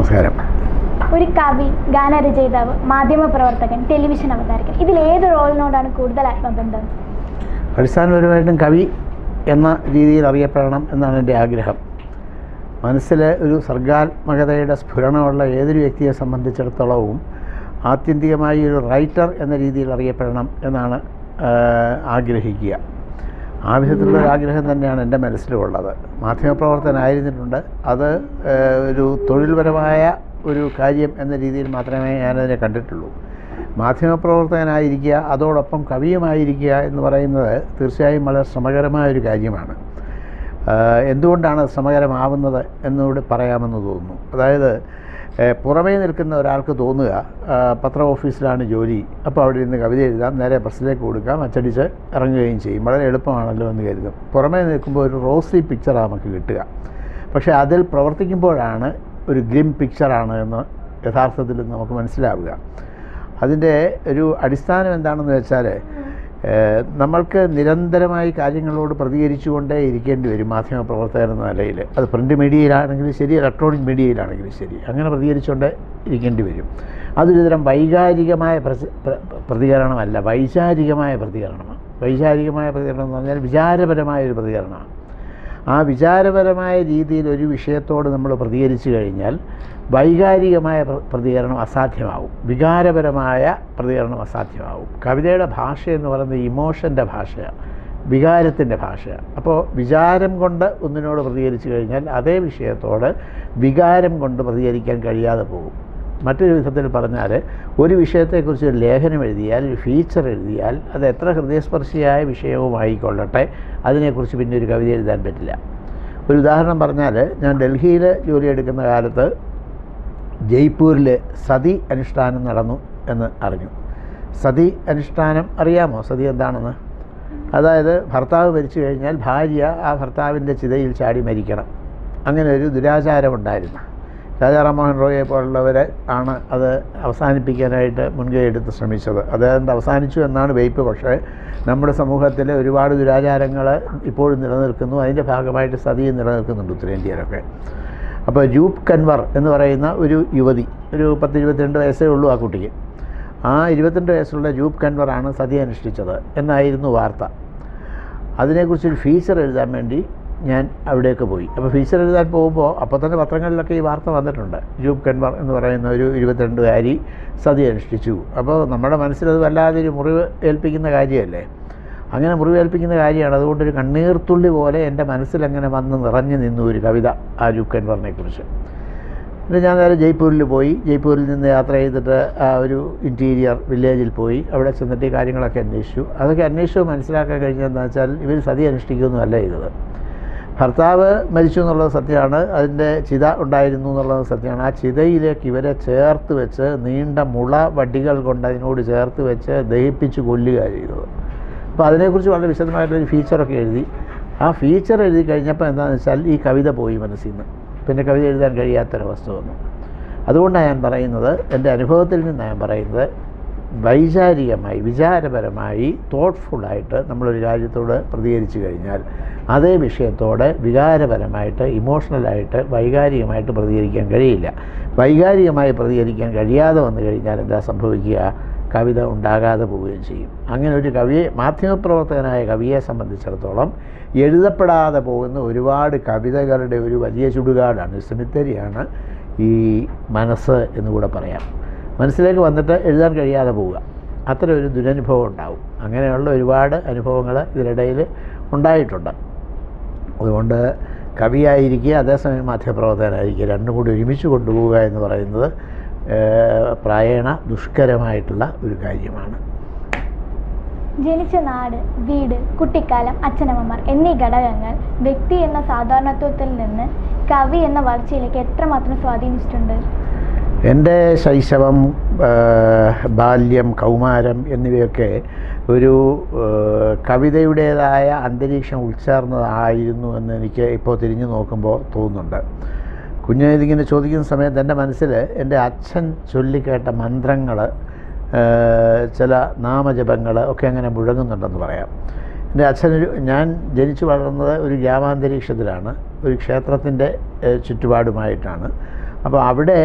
നമസ്കാരം. ഒരു കവി, ഗാനരചയിതാവ്, മാധ്യമപ്രവർത്തകൻ, ടെലിവിഷൻ അവതാരകൻ, ഇതിലേത് റോളിനോടാണ് കൂടുതൽ ആത്മബന്ധം? അടിസ്ഥാനപരമായിട്ടും കവി എന്ന രീതിയിൽ അറിയപ്പെടണം എന്നാണ് എൻ്റെ ആഗ്രഹം. മനസ്സിൽ ഒരു സർഗാത്മകതയുടെ സ്ഫുരണമുള്ള ഏതൊരു വ്യക്തിയെ സംബന്ധിച്ചിടത്തോളവും ആത്യന്തികമായി ഒരു റൈറ്റർ എന്ന രീതിയിൽ അറിയപ്പെടണം എന്നാണ് ആഗ്രഹിക്കുക. ആ വിധത്തിലുള്ള ആഗ്രഹം തന്നെയാണ് എൻ്റെ മനസ്സിലുള്ളത്. മാധ്യമപ്രവർത്തകനായിരുന്നിട്ടുണ്ട്. അത് ഒരു തൊഴിൽപരമായ ഒരു കാര്യം എന്ന രീതിയിൽ മാത്രമേ ഞാനതിനെ കണ്ടിട്ടുള്ളൂ. മാധ്യമപ്രവർത്തകനായിരിക്കുക അതോടൊപ്പം കവിയുമായിരിക്കുക എന്ന് പറയുന്നത് തീർച്ചയായും വളരെ ശ്രമകരമായൊരു കാര്യമാണ്. എന്തുകൊണ്ടാണ് ശ്രമകരമാവുന്നത് എന്നൂടെ പറയാമെന്ന് തോന്നുന്നു. അതായത് പുറമേ നിൽക്കുന്ന ഒരാൾക്ക് തോന്നുക പത്ര ഓഫീസിലാണ് ജോലി, അപ്പോൾ അവിടെ ഇരുന്ന് കവിത എഴുതാം, നേരെ പ്രസ്സിലേക്ക് കൊടുക്കാം, അച്ചടിച്ച് ഇറങ്ങുകയും ചെയ്യും, വളരെ എളുപ്പമാണല്ലോ എന്ന് കരുതും. പുറമേ നിൽക്കുമ്പോൾ ഒരു റോസി പിക്ചറാണ് നമുക്ക് കിട്ടുക. പക്ഷേ അതിൽ പ്രവർത്തിക്കുമ്പോഴാണ് ഒരു ഗ്രിം പിക്ചറാണ് എന്ന് യഥാർത്ഥത്തിൽ നമുക്ക് മനസ്സിലാവുക. അതിൻ്റെ ഒരു അടിസ്ഥാനം എന്താണെന്ന് വെച്ചാൽ നമ്മൾക്ക് നിരന്തരമായി കാര്യങ്ങളോട് പ്രതികരിച്ചുകൊണ്ടേ ഇരിക്കേണ്ടി വരും മാധ്യമപ്രവർത്തകൻ എന്ന നിലയിൽ. അത് പ്രിൻ്റ് മീഡിയയിലാണെങ്കിലും ശരി, ഇലക്ട്രോണിക് മീഡിയയിലാണെങ്കിലും ശരി, അങ്ങനെ പ്രതികരിച്ചുകൊണ്ടേ ഇരിക്കേണ്ടി വരും. അതൊരു തരം വൈകാരികമായ പ്രതികരണമല്ല, വൈചാരികമായ പ്രതികരണമാണ്. വൈചാരികമായ പ്രതികരണം എന്ന് പറഞ്ഞാൽ വിചാരപരമായൊരു പ്രതികരണമാണ്. ആ വിചാരപരമായ രീതിയിൽ ഒരു വിഷയത്തോട് നമ്മൾ പ്രതികരിച്ചു കഴിഞ്ഞാൽ വൈകാരികമായ പ്രതികരണം അസാധ്യമാവും, വികാരപരമായ പ്രതികരണം അസാധ്യമാവും. കവിതയുടെ ഭാഷ എന്ന് പറയുന്നത് ഇമോഷൻ്റെ ഭാഷയാണ്, വികാരത്തിൻ്റെ ഭാഷയാണ്. അപ്പോൾ വിചാരം കൊണ്ട് ഒന്നിനോട് പ്രതികരിച്ചു കഴിഞ്ഞാൽ അതേ വിഷയത്തോട് വികാരം കൊണ്ട് പ്രതികരിക്കാൻ കഴിയാതെ പോകും. മറ്റൊരു വിധത്തിൽ പറഞ്ഞാൽ ഒരു വിഷയത്തെക്കുറിച്ച് ഒരു ലേഖനം എഴുതിയാൽ, ഒരു ഫീച്ചർ എഴുതിയാൽ, അത് എത്ര ഹൃദയസ്പർശിയായ വിഷയവുമായിക്കൊള്ളട്ടെ, അതിനെക്കുറിച്ച് പിന്നെ ഒരു കവിത എഴുതാൻ പറ്റില്ല. ഒരു ഉദാഹരണം പറഞ്ഞാൽ, ഞാൻ ഡൽഹിയിൽ ജോലിയെടുക്കുന്ന കാലത്ത് ജയ്പൂരിൽ സതി അനുഷ്ഠാനം നടന്നു എന്ന് അറിഞ്ഞു. സതി അനുഷ്ഠാനം അറിയാമോ? സതി എന്താണെന്ന്? അതായത് ഭർത്താവ് മരിച്ചു കഴിഞ്ഞാൽ ഭാര്യ ആ ഭർത്താവിൻ്റെ ചിതയിൽ ചാടി മരിക്കണം. അങ്ങനെ ഒരു ദുരാചാരമുണ്ടായിരുന്നു. രാജാ റാം റോയെ പോലുള്ളവർ ആണ് അത് അവസാനിപ്പിക്കാനായിട്ട് മുൻകൈ എടുത്ത് ശ്രമിച്ചത്. അതുകൊണ്ട് അവസാനിച്ചു എന്നാണ് വെയ്പ്പ്. പക്ഷേ നമ്മുടെ സമൂഹത്തിൽ ഒരുപാട് ദുരാചാരങ്ങൾ ഇപ്പോഴും നിലനിൽക്കുന്നു. അതിൻ്റെ ഭാഗമായിട്ട് സതിയും നിലനിൽക്കുന്നുണ്ട് ഉത്തരേന്ത്യയിലൊക്കെ. അപ്പോൾ ജൂപ് കൻവർ എന്ന് പറയുന്ന ഒരു യുവതി, ഒരു 10-22 വയസ്സേ ഉള്ളൂ ആ കുട്ടിക്ക്. ആ 22 വയസ്സുള്ള ജൂപ് കൻവറാണ് സതി അനുഷ്ഠിച്ചത് എന്നായിരുന്നു വാർത്ത. അതിനെക്കുറിച്ചൊരു ഫീച്ചർ എഴുതാൻ വേണ്ടി ഞാൻ അവിടേക്ക് പോയി. അപ്പോൾ ഫീച്ചർ എഴുതാൻ പോകുമ്പോൾ അപ്പോൾ തന്നെ പത്രങ്ങളിലൊക്കെ ഈ വാർത്ത വന്നിട്ടുണ്ട്. ജൂപ് കൻവർ എന്ന് പറയുന്ന ഒരു 22കാരി സതി അനുഷ്ഠിച്ചു. അപ്പോൾ നമ്മുടെ മനസ്സിലത് വല്ലാതൊരു മുറിവ് ഏൽപ്പിക്കുന്ന കാര്യമല്ലേ. അങ്ങനെ മുറിവേൽപ്പിക്കുന്ന കാര്യമാണ്. അതുകൊണ്ടൊരു കണ്ണീർത്തുള്ളി പോലെ എൻ്റെ മനസ്സിലങ്ങനെ വന്ന് നിറഞ്ഞു നിന്നു ഒരു കവിത ആ ജൂപ് കൻവറിനെ കുറിച്ച്. എന്നിട്ട് ഞാൻ നേരെ ജയ്പൂരിൽ പോയി. ജയ്പൂരിൽ നിന്ന് യാത്ര ചെയ്തിട്ട് ആ ഒരു ഇൻറ്റീരിയർ വില്ലേജിൽ പോയി. അവിടെ ചെന്നിട്ട് ഈ കാര്യങ്ങളൊക്കെ അന്വേഷിച്ചു. അതൊക്കെ അന്വേഷിച്ച് മനസ്സിലാക്കാൻ കഴിഞ്ഞതെന്ന് വെച്ചാൽ ഇവർ സതി അനുഷ്ഠിക്കുകയൊന്നുമല്ല ചെയ്തത്. ഭർത്താവ് മരിച്ചു എന്നുള്ളത് സത്യമാണ്, അതിൻ്റെ ചിത ഉണ്ടായിരുന്നു എന്നുള്ളത് സത്യമാണ്. ആ ചിതയിലേക്ക് ഇവരെ ചേർത്ത് വെച്ച് നീണ്ട മുള വടികൾ കൊണ്ട് അതിനോട് ചേർത്ത് വെച്ച് ദഹിപ്പിച്ച് കൊല്ലുക ചെയ്തത്. അപ്പോൾ അതിനെക്കുറിച്ച് വളരെ വിശദമായിട്ടൊരു ഫീച്ചറൊക്കെ എഴുതി. ആ ഫീച്ചർ എഴുതി കഴിഞ്ഞപ്പോൾ എന്താണെന്ന് വെച്ചാൽ ഈ കവിത പോയി മനസ്സിൽ നിന്ന്. പിന്നെ കവിത എഴുതാൻ കഴിയാത്തൊരവസ്ഥ വന്നു. അതുകൊണ്ടാണ് ഞാൻ പറയുന്നത്, എൻ്റെ അനുഭവത്തിൽ നിന്നാണ് ഞാൻ പറയുന്നത്, വൈചാരികമായി, വിചാരപരമായി, തോട്ട്ഫുള്ളായിട്ട് നമ്മളൊരു കാര്യത്തോട് പ്രതികരിച്ചു കഴിഞ്ഞാൽ അതേ വിഷയത്തോട് വികാരപരമായിട്ട്, ഇമോഷണലായിട്ട്, വൈകാരികമായിട്ട് പ്രതികരിക്കാൻ കഴിയില്ല. വൈകാരികമായി പ്രതികരിക്കാൻ കഴിയാതെ വന്നു കഴിഞ്ഞാൽ എന്താ സംഭവിക്കുക? കവിത ഉണ്ടാകാതെ പോവുകയും ചെയ്യും. അങ്ങനെ ഒരു കവിയെ, മാധ്യമപ്രവർത്തകനായ കവിയെ സംബന്ധിച്ചിടത്തോളം എഴുതപ്പെടാതെ പോകുന്ന ഒരുപാട് കവിതകളുടെ ഒരു വലിയ ചുടുകാടാണ്, സെമിത്തേരിയാണ് ഈ മനസ്സ് എന്നുകൂടെ പറയാം. മനസ്സിലേക്ക് വന്നിട്ട് എഴുതാൻ കഴിയാതെ പോവുക, അത്ര ഒരു ദുരനുഭവം ഉണ്ടാവും. അങ്ങനെയുള്ള ഒരുപാട് അനുഭവങ്ങൾ ഇതിനിടയിൽ ഉണ്ടായിട്ടുണ്ട്. അതുകൊണ്ട് കവിയായിരിക്കുക, അതേസമയം മാധ്യമപ്രവർത്തകനായിരിക്കുക, രണ്ടും കൂടി ഒരുമിച്ച് കൊണ്ടുപോവുക എന്ന് പറയുന്നത് പ്രായേണ ദുഷ്കരമായിട്ടുള്ള ഒരു കാര്യമാണ്. ജനിച്ച നാട്, വീട്, കുട്ടിക്കാലം, അച്ഛനമ്മമാർ എന്നീ ഘടകങ്ങൾ വ്യക്തി എന്ന സാധാരണത്വത്തിൽ നിന്ന് കവി എന്ന വളർച്ചയിലേക്ക് എത്രമാത്രം സ്വാധീനിച്ചിട്ടുണ്ട്? എൻ്റെ ശൈശവം, ബാല്യം, കൗമാരം എന്നിവയൊക്കെ ഒരു കവിതയുടേതായ അന്തരീക്ഷം ഉൾച്ചേർന്നതായിരുന്നു എന്ന് എനിക്ക് ഇപ്പോൾ തിരിഞ്ഞു നോക്കുമ്പോൾ തോന്നുന്നുണ്ട്. കുഞ്ഞിതിങ്ങനെ ചോദിക്കുന്ന സമയത്ത് എൻ്റെ മനസ്സിൽ എൻ്റെ അച്ഛൻ ചൊല്ലിക്കേട്ട മന്ത്രങ്ങൾ, ചില നാമജപങ്ങൾ ഒക്കെ അങ്ങനെ മുഴങ്ങുന്നുണ്ടെന്ന് പറയാം. എൻ്റെ അച്ഛനൊരു, ഞാൻ ജനിച്ചു വളർന്നത് ഒരു ഗ്രാമാന്തരീക്ഷത്തിലാണ്, ഒരു ക്ഷേത്രത്തിൻ്റെ ചുറ്റുപാടുമായിട്ടാണ്. അപ്പോൾ അവിടെ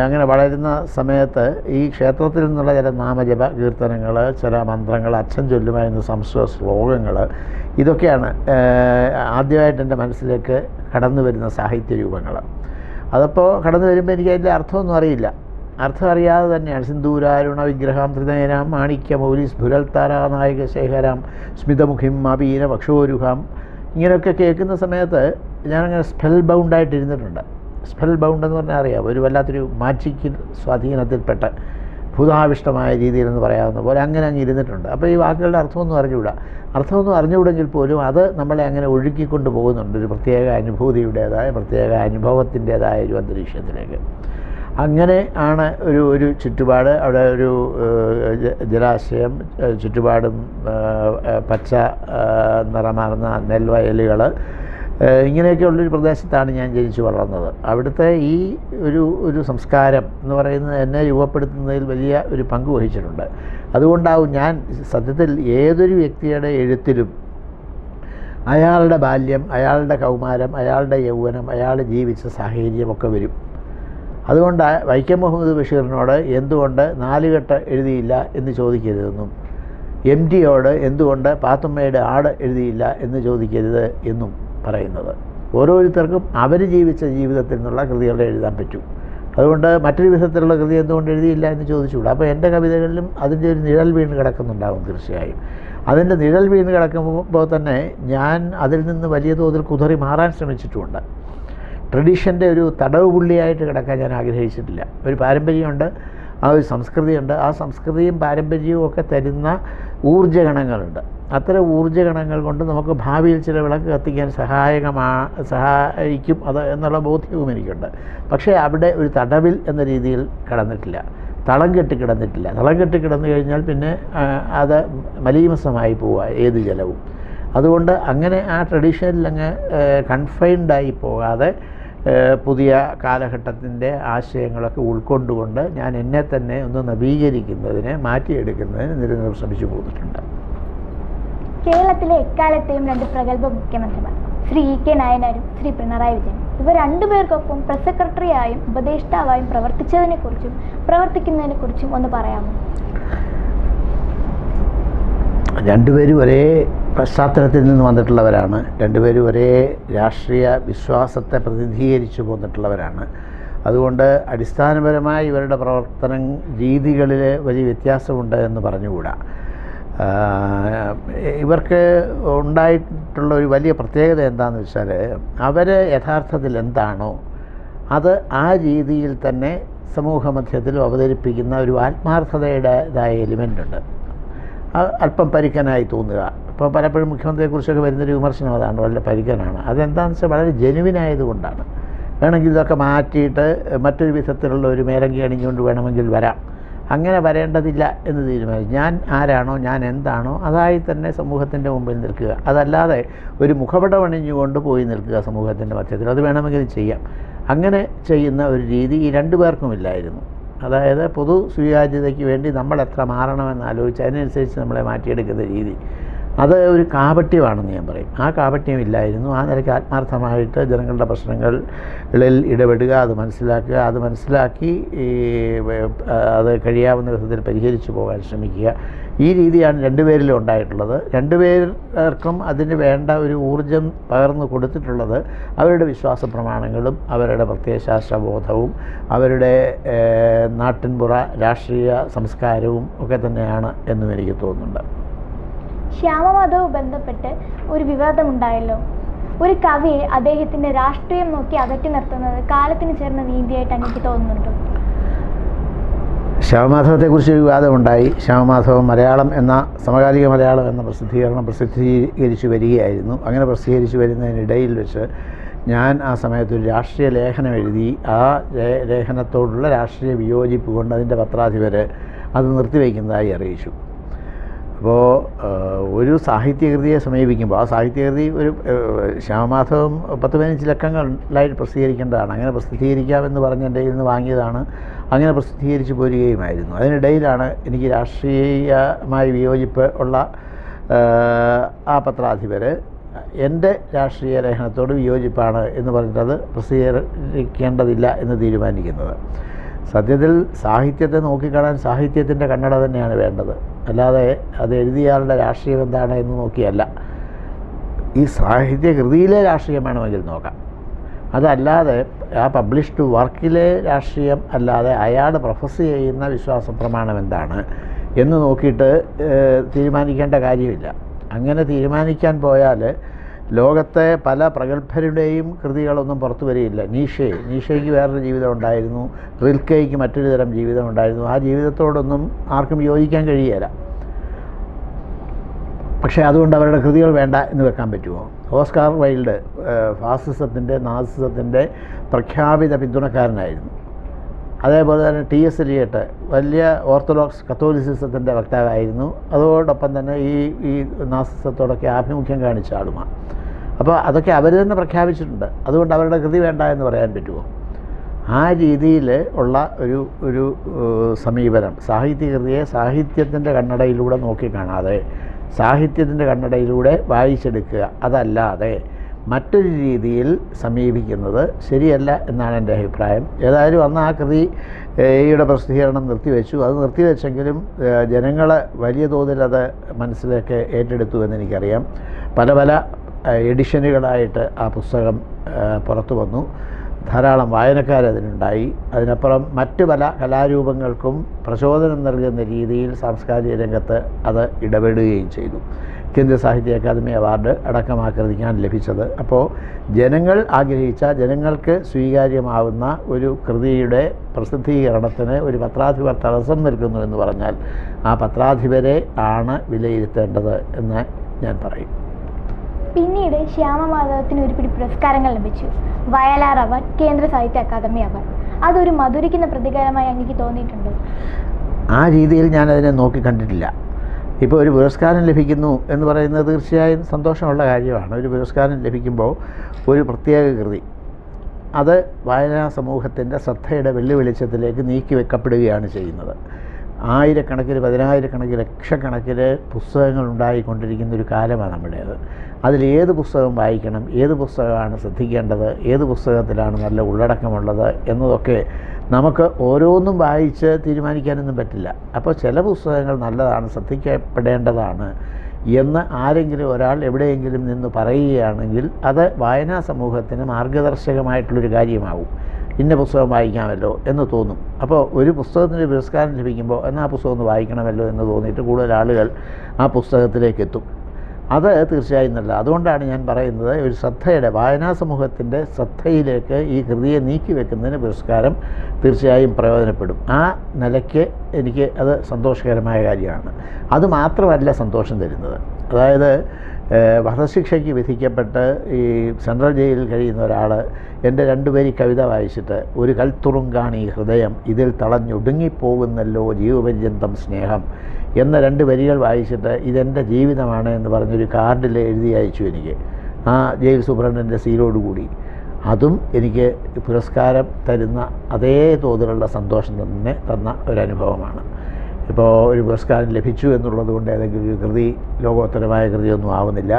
അങ്ങനെ വളരുന്ന സമയത്ത് ഈ ക്ഷേത്രത്തിൽ നിന്നുള്ള ചില നാമജപ കീർത്തനങ്ങൾ, ചില മന്ത്രങ്ങൾ, അച്ഛൻ ചൊല്ലുമായിരുന്ന സംസ്കൃത ശ്ലോകങ്ങൾ, ഇതൊക്കെയാണ് ആദ്യമായിട്ട് എൻ്റെ മനസ്സിലേക്ക് കടന്നു വരുന്ന സാഹിത്യ രൂപങ്ങൾ. അതപ്പോൾ കടന്നു വരുമ്പോൾ എനിക്ക് അതിൻ്റെ അർത്ഥമൊന്നും അറിയില്ല. അർത്ഥം അറിയാതെ തന്നെയാണ് സിന്ദൂരാരുണ വിഗ്രഹം ത്രിനയനാം മാണിക്യ മൗലി സ്ഫുരൽത്താരാനായക ശേഖരാം സ്മിതമുഖിം അപീന പക്ഷോരുഹാം, ഇങ്ങനെയൊക്കെ കേൾക്കുന്ന സമയത്ത് ഞാനങ്ങനെ സ്പെൽ ബൗണ്ടായിട്ടിരുന്നിട്ടുണ്ട്. സ്പെൽ ബൗണ്ട് എന്ന് പറഞ്ഞാൽ അറിയാം, ഒരു വല്ലാത്തൊരു മാജിക്കൽ സ്വാധീനത്തിൽപ്പെട്ട് ഭൂതാവിഷ്ടമായ രീതിയിലെന്ന് പറയാവുന്ന പോലെ അങ്ങനെ അങ്ങ് ഇരുന്നിട്ടുണ്ട്. അപ്പോൾ ഈ വാക്കുകളുടെ അർത്ഥമൊന്നും അറിഞ്ഞുകൂടെങ്കിൽ പോലും അത് നമ്മളെ അങ്ങനെ ഒഴുക്കിക്കൊണ്ട് പോകുന്നുണ്ട് ഒരു പ്രത്യേക അനുഭൂതിയുടേതായ, പ്രത്യേക അനുഭവത്തിൻ്റേതായ ഒരു അന്തരീക്ഷത്തിലേക്ക്. അങ്ങനെ ആണ് ഒരു ചുറ്റുപാട്. അവിടെ ഒരു ജലാശയം, ചുറ്റുപാടും പച്ച നിറമാർന്ന നെൽവയലുകൾ, ഇങ്ങനെയൊക്കെയുള്ളൊരു പ്രദേശത്താണ് ഞാൻ ജനിച്ചു വളർന്നത്. അവിടുത്തെ ഈ ഒരു സംസ്കാരം എന്ന് പറയുന്നത് എന്നെ രൂപപ്പെടുത്തുന്നതിൽ വലിയ ഒരു പങ്ക് വഹിച്ചിട്ടുണ്ട്. അതുകൊണ്ടാവും ഞാൻ സത്യത്തിൽ ഏതൊരു വ്യക്തിയുടെ എഴുത്തിലും അയാളുടെ ബാല്യം, അയാളുടെ കൗമാരം, അയാളുടെ യൗവനം, അയാൾ ജീവിച്ച സാഹചര്യമൊക്കെ വരും. അതുകൊണ്ട് വൈക്കം മുഹമ്മദ് ബഷീറിനോട് എന്തുകൊണ്ട് 4 കെട്ട് എഴുതിയില്ല എന്ന് ചോദിക്കരുതെന്നും, MTയോട് എന്തുകൊണ്ട് പാത്തുമ്മയുടെ ആട് എഴുതിയില്ല എന്ന് ചോദിക്കരുത് എന്നും പറയുന്നത്. ഓരോരുത്തർക്കും അവർ ജീവിച്ച ജീവിതത്തിൽ നിന്നുള്ള കൃതികളെ എഴുതാൻ പറ്റും. അതുകൊണ്ട് മറ്റൊരു വിധത്തിലുള്ള കൃതി എന്തുകൊണ്ട് എഴുതിയില്ല എന്ന് ചോദിച്ചുകൂടാ. അപ്പോൾ എൻ്റെ കവിതകളിലും അതിൻ്റെ ഒരു നിഴൽ വീണ് കിടക്കുന്നുണ്ടാകും തീർച്ചയായും. അതിൻ്റെ നിഴൽ വീണ് കിടക്കുമ്പോൾ തന്നെ ഞാൻ അതിൽ നിന്ന് വലിയ തോതിൽ കുതറി മാറാൻ ശ്രമിച്ചിട്ടുമുണ്ട്. ട്രഡീഷൻ്റെ ഒരു തടവ് പുള്ളിയായിട്ട് കിടക്കാൻ ഞാൻ ആഗ്രഹിച്ചിട്ടില്ല. ഒരു പാരമ്പര്യമുണ്ട്, ആ ഒരു സംസ്കൃതിയുണ്ട്. ആ സംസ്കൃതിയും പാരമ്പര്യവും ഒക്കെ തരുന്ന ഊർജ്ജഗണങ്ങളുണ്ട്. അത്തരം ഊർജ്ജഗണങ്ങൾ കൊണ്ട് നമുക്ക് ഭാവിയിൽ ചില വിളക്ക് കത്തിക്കാൻ സഹായിക്കും അത് എന്നുള്ള ബോധ്യവും എനിക്കുണ്ട്. പക്ഷേ അവിടെ ഒരു തടവിൽ എന്ന രീതിയിൽ കിടന്നിട്ടില്ല, തളം കെട്ടി കിടന്നു കഴിഞ്ഞാൽ പിന്നെ അത് മലീമസമായി പോവുക ഏത് ജലവും. അതുകൊണ്ട് അങ്ങനെ ആ ട്രഡീഷനിൽ അങ്ങ് കൺഫൈൻഡായി പോകാതെ പുതിയ കാലഘട്ടത്തിൻ്റെ ആശയങ്ങളൊക്കെ ഉൾക്കൊണ്ടുകൊണ്ട് ഞാൻ എന്നെ തന്നെ ഒന്ന് നവീകരിക്കുന്നതിന്, മാറ്റിയെടുക്കുന്നതിന് നിരന്തരം ശ്രമിച്ചു പോന്നിട്ടുണ്ട്. കേരളത്തിലെ എക്കാലത്തെയും 2 പ്രഗത്ഭ മുഖ്യമന്ത്രിമാർ ശ്രീ E.K. നായനാരും ശ്രീ പിണറായി വിജയനും, ഇവർ 2 പേർക്കൊപ്പം പ്രസ് സെക്രട്ടറിയായും ഉപദേഷ്ടാവായും പ്രവർത്തിച്ചതിനെക്കുറിച്ചും പ്രവർത്തിക്കുന്നതിനെക്കുറിച്ചും ഒന്ന് പറയാമോ? രണ്ടുപേരും ഒരേ പശ്ചാത്തലത്തിൽ നിന്ന് വന്നിട്ടുള്ളവരാണ്. രണ്ടുപേരും ഒരേ രാഷ്ട്രീയ വിശ്വാസത്തെ പ്രതിനിധീകരിച്ചു പോന്നിട്ടുള്ളവരാണ്. അതുകൊണ്ട് അടിസ്ഥാനപരമായി ഇവരുടെ പ്രവർത്തന രീതികളിൽ വലിയ വ്യത്യാസമുണ്ട് എന്ന് പറഞ്ഞുകൂടാ. ഇവർക്ക് ഉണ്ടായിട്ടുള്ള ഒരു വലിയ പ്രത്യേകത എന്താണെന്ന് വെച്ചാൽ, അവർ യഥാർത്ഥത്തിൽ എന്താണോ അത് ആ രീതിയിൽ തന്നെ സമൂഹ മധ്യത്തിൽ അവതരിപ്പിക്കുന്ന ഒരു ആത്മാർത്ഥതയുടേതായ എലിമെൻ്റുണ്ട്. അല്പം പരിക്കനായി തോന്നുക. ഇപ്പോൾ പലപ്പോഴും മുഖ്യമന്ത്രിയെക്കുറിച്ചൊക്കെ വരുന്നൊരു വിമർശനം അതാണ്, വളരെ പരിക്കനാണ്. അതെന്താണെന്ന് വെച്ചാൽ വളരെ ജെനുവിനായതുകൊണ്ടാണ്. വേണമെങ്കിൽ ഇതൊക്കെ മാറ്റിയിട്ട് മറ്റൊരു വിധത്തിലുള്ള ഒരു മേലങ്കി അണിഞ്ഞുകൊണ്ട് വേണമെങ്കിൽ വരാം. അങ്ങനെ വരേണ്ടതില്ല എന്ന് തീരുമാനിച്ചു. ഞാൻ ആരാണോ, ഞാൻ എന്താണോ അതായി തന്നെ സമൂഹത്തിൻ്റെ മുമ്പിൽ നിൽക്കുക. അതല്ലാതെ ഒരു മുഖപടം അണിഞ്ഞുകൊണ്ട് പോയി നിൽക്കുക സമൂഹത്തിൻ്റെ മധ്യത്തിൽ. അത് വേണമെങ്കിലും ചെയ്യാം. അങ്ങനെ ചെയ്യുന്ന ഒരു രീതി ഈ 2 പേർക്കും ഇല്ലായിരുന്നു. അതായത് പൊതു സ്വീകാര്യതയ്ക്ക് വേണ്ടി നമ്മൾ എത്ര മാറണമെന്ന് ആലോചിച്ച് അതിനനുസരിച്ച് നമ്മളെ മാറ്റിയെടുക്കുന്ന രീതി, അത് ഒരു കാപട്യമാണെന്ന് ഞാൻ പറയും. ആ കാപട്യം ഇല്ലായിരുന്നു. ആ നിലയ്ക്ക് ആത്മാർത്ഥമായിട്ട് ജനങ്ങളുടെ പ്രശ്നങ്ങളിൽ ഇടപെടുക, അത് മനസ്സിലാക്കി അത് കഴിയാവുന്ന വിധത്തിൽ പരിഹരിച്ചു പോകാൻ ശ്രമിക്കുക. ഈ രീതിയാണ് 2 പേരിലും ഉണ്ടായിട്ടുള്ളത്. 2 പേർക്കും അതിന് വേണ്ട ഒരു ഊർജം പകർന്നു കൊടുത്തിട്ടുള്ളത് അവരുടെ വിശ്വാസ പ്രമാണങ്ങളും അവരുടെ പ്രത്യയശാസ്ത്രബോധവും അവരുടെ നാട്ടിൻപുറ രാഷ്ട്രീയ സംസ്കാരവും ഒക്കെ തന്നെയാണ് എന്നും എനിക്ക് തോന്നുന്നുണ്ട്. ശ്യാമമാധവ് ബന്ധപ്പെട്ട് ഒരു വിവാദമുണ്ടായല്ലോ. ഒരു കവിയെ അദ്ദേഹത്തിൻ്റെ രാഷ്ട്രീയം നോക്കി അകറ്റി നിർത്തുന്നത് കാലത്തിന് ചേർന്ന നീതിയായിട്ട് എനിക്ക് തോന്നുന്നുണ്ടോ? ശ്യാമമാധവത്തെക്കുറിച്ച് വിവാദമുണ്ടായി. ശ്യാമമാധവം മലയാളം എന്ന സമകാലിക മലയാളം എന്ന പ്രസിദ്ധീകരിച്ചു വരികയായിരുന്നു. അങ്ങനെ പ്രസിദ്ധീകരിച്ചു വരുന്നതിനിടയിൽ വെച്ച് ഞാൻ ആ സമയത്തൊരു രാഷ്ട്രീയ ലേഖനം എഴുതി. ആ ലേഖനത്തോടുള്ള രാഷ്ട്രീയ വിയോജിപ്പ് കൊണ്ട് അതിൻ്റെ പത്രാധിപർ അത് നിർത്തിവെക്കുന്നതായി അറിയിച്ചു. അപ്പോൾ ഒരു സാഹിത്യകൃതിയെ സമീപിക്കുമ്പോൾ ആ സാഹിത്യകൃതി ഒരു ശ്യാമമാധവം 10-15 ലക്കങ്ങളിലായിട്ട് പ്രസിദ്ധീകരിക്കേണ്ടതാണ്. അങ്ങനെ പ്രസിദ്ധീകരിക്കാമെന്ന് പറഞ്ഞ് എൻ്റെ കയ്യിൽ നിന്ന് വാങ്ങിയതാണ്. അങ്ങനെ പ്രസിദ്ധീകരിച്ച് പോരുകയുമായിരുന്നു. അതിനിടയിലാണ് എനിക്ക് രാഷ്ട്രീയമായി വിയോജിപ്പ് ഉള്ള ആ പത്രാധിപർ എൻ്റെ രാഷ്ട്രീയ ലേഖനത്തോട് വിയോജിപ്പാണ് എന്ന് പറഞ്ഞിട്ട് അത് പ്രസിദ്ധീകരിക്കേണ്ടതില്ല എന്ന് തീരുമാനിക്കുന്നത്. സത്യത്തിൽ സാഹിത്യത്തെ നോക്കിക്കാണാൻ സാഹിത്യത്തിൻ്റെ കണ്ണട തന്നെയാണ് വേണ്ടത്, അല്ലാതെ അത് എഴുതിയയാളുടെ രാഷ്ട്രീയം എന്താണ് എന്ന് നോക്കിയല്ല. ഈ സാഹിത്യകൃതിയിലെ രാഷ്ട്രീയം വേണമെങ്കിൽ നോക്കാം, അതല്ലാതെ ആ പബ്ലിഷ്ഡ് വർക്കിലെ രാഷ്ട്രീയം അല്ലാതെ അയാൾ പ്രൊഫസ് ചെയ്യുന്ന വിശ്വാസ പ്രമാണം എന്താണ് എന്ന് നോക്കിയിട്ട് തീരുമാനിക്കേണ്ട കാര്യമില്ല. അങ്ങനെ തീരുമാനിക്കാൻ പോയാൽ ലോകത്തെ പല പ്രഗത്ഭരുടെയും കൃതികളൊന്നും പുറത്തു വരികയില്ല. നീഷയ്ക്ക് വേറൊരു ജീവിതം ഉണ്ടായിരുന്നു, റിൽക്കെയ്ക്ക് മറ്റൊരു തരം ജീവിതം ഉണ്ടായിരുന്നു. ആ ജീവിതത്തോടൊന്നും ആർക്കും യോജിക്കാൻ കഴിയുകയില്ല. പക്ഷേ അതുകൊണ്ട് അവരുടെ കൃതികൾ വേണ്ട എന്ന് വെക്കാൻ പറ്റുമോ? ഓസ്കാർ വൈൽഡ് ഫാസിസത്തിൻ്റെ നാസിസത്തിൻ്റെ പ്രഖ്യാപിത പിന്തുണക്കാരനായിരുന്നു. അതേപോലെ തന്നെ ടി.എസ്. എലിയട്ട് വലിയ ഓർത്തഡോക്സ് കത്തോലിസിസത്തിൻ്റെ വക്താവായിരുന്നു. അതോടൊപ്പം തന്നെ ഈ നാസിസത്തോടൊക്കെ ആഭിമുഖ്യം കാണിച്ച ആളുമാണ്. അപ്പോൾ അതൊക്കെ അവർ തന്നെ പ്രഖ്യാപിച്ചിട്ടുണ്ട്. അതുകൊണ്ട് അവരുടെ കൃതി വേണ്ട എന്ന് പറയാൻ പറ്റുമോ? ആ രീതിയിൽ ഉള്ള ഒരു സമീപനം സാഹിത്യകൃതിയെ സാഹിത്യത്തിൻ്റെ കണ്ണടയിലൂടെ നോക്കിക്കാണാതെ സാഹിത്യത്തിൻ്റെ കണ്ണടയിലൂടെ വായിച്ചെടുക്കുക, അതല്ലാതെ മറ്റൊരു രീതിയിൽ സമീപിക്കുന്നത് ശരിയല്ല എന്നാണ് എൻ്റെ അഭിപ്രായം. ഏതായാലും അന്ന് ആ കൃതിയുടെ പ്രസിദ്ധീകരണം നിർത്തിവെച്ചു. അത് നിർത്തിവെച്ചെങ്കിലും ജനങ്ങൾ വലിയ തോതിൽ അത് മനസ്സിലേക്ക് ഏറ്റെടുത്തു എന്നെനിക്കറിയാം. പല എഡിഷനുകളായിട്ട് ആ പുസ്തകം പുറത്തു വന്നു. ധാരാളം വായനക്കാരതിനുണ്ടായി. അതിനപ്പുറം മറ്റ് പല കലാരൂപങ്ങൾക്കും പ്രചോദനം നൽകുന്ന രീതിയിൽ സാംസ്കാരിക രംഗത്ത് അത് ഇടപെടുകയും ചെയ്തു. കേന്ദ്ര സാഹിത്യ അക്കാദമി അവാർഡ് അടക്കം ആ കൃതിക്കാണ് ലഭിച്ചത്. അപ്പോൾ ജനങ്ങൾ ആഗ്രഹിച്ച, ജനങ്ങൾക്ക് സ്വീകാര്യമാവുന്ന ഒരു കൃതിയുടെ പ്രസിദ്ധീകരണത്തിന് ഒരു പത്രാധിപർ തടസ്സം നിൽക്കുന്നു എന്ന് പറഞ്ഞാൽ ആ പത്രാധിപരെ ആണ് വിലയിരുത്തേണ്ടത് എന്ന് ഞാൻ പറയും. പിന്നീട് ശ്യാമമാധവത്തിന് ഒരു പിടി പുരസ്കാരങ്ങൾ ലഭിച്ചു. വയലാർ അവാർഡ്, കേന്ദ്ര സാഹിത്യ അക്കാദമി അവാർഡ്. അതൊരു മധുരിക്കുന്ന പ്രതികാരമായി എനിക്ക് തോന്നിയിട്ടുണ്ടോ? ആ രീതിയിൽ ഞാനതിനെ നോക്കി കണ്ടിട്ടില്ല. ഇപ്പോൾ ഒരു പുരസ്കാരം ലഭിക്കുന്നു എന്ന് പറയുന്നത് തീർച്ചയായും സന്തോഷമുള്ള കാര്യമാണ്. ഒരു പുരസ്കാരം ലഭിക്കുമ്പോൾ ഒരു പ്രത്യേക കൃതി അത് വായനാ സമൂഹത്തിൻ്റെ ശ്രദ്ധയുടെ വെള്ളിവെളിച്ചത്തിലേക്ക് നീക്കി വെക്കപ്പെടുകയാണ് ചെയ്യുന്നത്. ആയിരക്കണക്കിന്, പതിനായിരക്കണക്കിന്, ലക്ഷക്കണക്കിന് പുസ്തകങ്ങൾ ഉണ്ടായിക്കൊണ്ടിരിക്കുന്ന ഒരു കാലമാണ് നമ്മുടേത്. അതിലേത് പുസ്തകം വായിക്കണം, ഏത് പുസ്തകമാണ് ശ്രദ്ധിക്കേണ്ടത്, ഏത് പുസ്തകത്തിലാണ് നല്ല ഉള്ളടക്കമുള്ളത് എന്നതൊക്കെ നമുക്ക് ഓരോന്നും വായിച്ച് തീരുമാനിക്കാനൊന്നും പറ്റില്ല. അപ്പോൾ ചില പുസ്തകങ്ങൾ നല്ലതാണ്, ശ്രദ്ധിക്കപ്പെടേണ്ടതാണ് എന്ന് ആരെങ്കിലും ഒരാൾ എവിടെയെങ്കിലും നിന്ന് പറയുകയാണെങ്കിൽ അത് വായനാ സമൂഹത്തിന് മാർഗദർശകമായിട്ടുള്ളൊരു കാര്യമാവും. ഇന്ന പുസ്തകം വായിക്കാമല്ലോ എന്ന് തോന്നും. അപ്പോൾ ഒരു പുസ്തകത്തിന് പുരസ്കാരം ലഭിക്കുമ്പോൾ എന്നാൽ ആ പുസ്തകം ഒന്ന് വായിക്കണമല്ലോ എന്ന് തോന്നിയിട്ട് കൂടുതൽ ആളുകൾ ആ പുസ്തകത്തിലേക്ക് എത്തും. അത് തീർച്ചയായും നല്ല. അതുകൊണ്ടാണ് ഞാൻ പറയുന്നത്, ഒരു ശ്രദ്ധയുടെ, വായനാ സമൂഹത്തിൻ്റെ ശ്രദ്ധയിലേക്ക് ഈ കൃതിയെ നീക്കി വെക്കുന്നതിന് പുരസ്കാരം തീർച്ചയായും പ്രയോജനപ്പെടും. ആ നിലയ്ക്ക് എനിക്ക് അത് സന്തോഷകരമായ കാര്യമാണ്. അതുമാത്രമല്ല സന്തോഷം തരുന്നത്, അതായത് വധശിക്ഷയ്ക്ക് വിധിക്കപ്പെട്ട് ഈ സെൻട്രൽ ജയിലിൽ കഴിയുന്ന ഒരാൾ എൻ്റെ 2 വരി കവിത വായിച്ചിട്ട്, ഒരു കൽത്തുറുങ്കാണ് ഈ ഹൃദയം, ഇതിൽ തളഞ്ഞൊടുങ്ങിപ്പോകുന്നല്ലോ ജീവപര്യന്തം സ്നേഹം എന്ന 2 വരികൾ വായിച്ചിട്ട് ഇതെൻ്റെ ജീവിതമാണ് എന്ന് പറഞ്ഞൊരു കാർഡിൽ എഴുതി അയച്ചു എനിക്ക്, ആ ജയിൽ സൂപ്രണ്ടിൻ്റെ സീലോടുകൂടി. അതും എനിക്ക് പുരസ്കാരം തരുന്ന അതേ തോതിലുള്ള സന്തോഷം തന്നെ തന്ന ഒരനുഭവമാണ്. ഇപ്പോൾ ഒരു പുരസ്കാരം ലഭിച്ചു എന്നുള്ളത് കൊണ്ട് ഏതെങ്കിലും ഒരു കൃതി ലോകോത്തരമായ കൃതിയൊന്നും ആവുന്നില്ല.